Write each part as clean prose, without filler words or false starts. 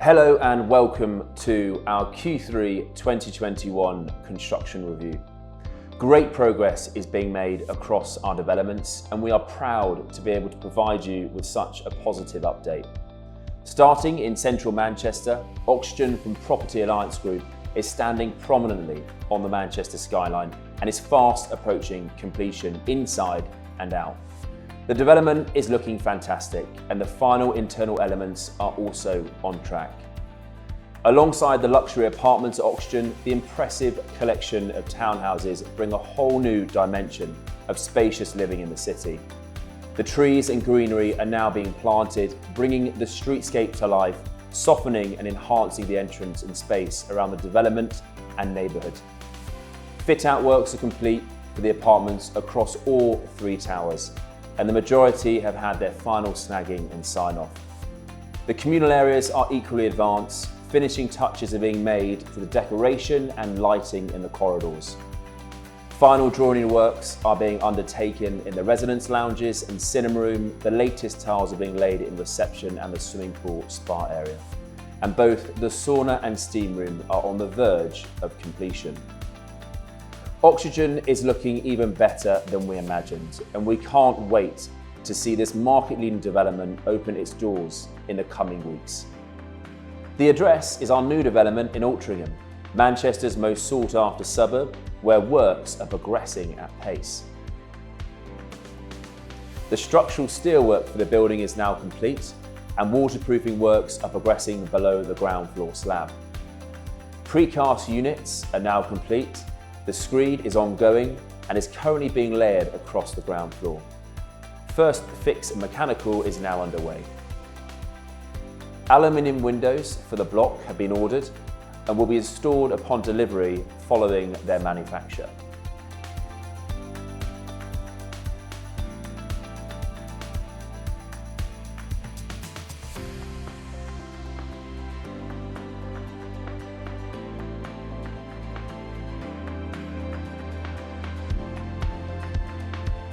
Hello and welcome to our Q3 2021 construction review. Great progress is being made across our developments and we are proud to be able to provide you with such a positive update. Starting in central Manchester, Oxygen from Property Alliance Group is standing prominently on the Manchester skyline and is fast approaching completion inside and out. The development is looking fantastic and the final internal elements are also on track. Alongside the luxury apartments at Oxygen, the impressive collection of townhouses bring a whole new dimension of spacious living in the city. The trees and greenery are now being planted, bringing the streetscape to life, softening and enhancing the entrance and space around the development and neighbourhood. Fit-out works are complete for the apartments across all three towers, and the majority have had their final snagging and sign-off. The communal areas are equally advanced, finishing touches are being made to the decoration and lighting in the corridors. Final joinery works are being undertaken in the residence lounges and cinema room. The latest tiles are being laid in reception and the swimming pool spa area. And both the sauna and steam room are on the verge of completion. Oxygen is looking even better than we imagined, and we can't wait to see this market-leading development open its doors in the coming weeks. The address is our new development in Altrincham, Manchester's most sought-after suburb, where works are progressing at pace. The structural steelwork for the building is now complete, and waterproofing works are progressing below the ground floor slab. Precast units are now complete. The screed is ongoing and is currently being layered across the ground floor. First fix and mechanical is now underway. Aluminium windows for the block have been ordered and will be installed upon delivery following their manufacture.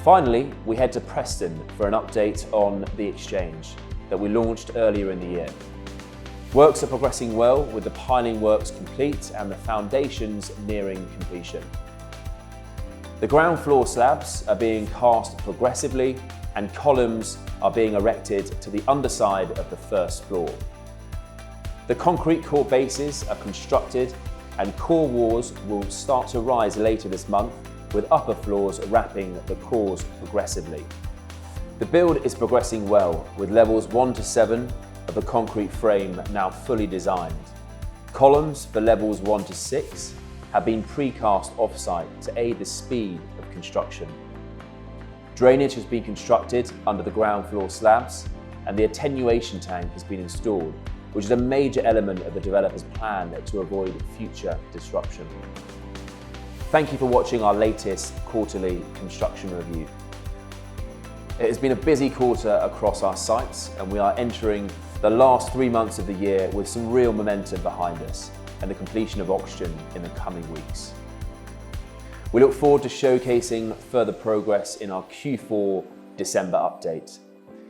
Finally, we head to Preston for an update on the exchange that we launched earlier in the year. Works are progressing well with the piling works complete and the foundations nearing completion. The ground floor slabs are being cast progressively and columns are being erected to the underside of the first floor. The concrete core bases are constructed and core walls will start to rise later this month, with upper floors wrapping the cores progressively. The build is progressing well, with levels 1 to 7 of the concrete frame now fully designed. Columns for levels 1 to 6 have been precast off-site to aid the speed of construction. Drainage has been constructed under the ground floor slabs and the attenuation tank has been installed, which is a major element of the developer's plan to avoid future disruption. Thank you for watching our latest quarterly construction review. It has been a busy quarter across our sites and we are entering the last 3 months of the year with some real momentum behind us and the completion of Oxygen in the coming weeks. We look forward to showcasing further progress in our Q4 December update.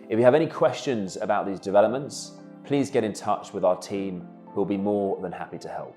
If you have any questions about these developments, please get in touch with our team who will be more than happy to help.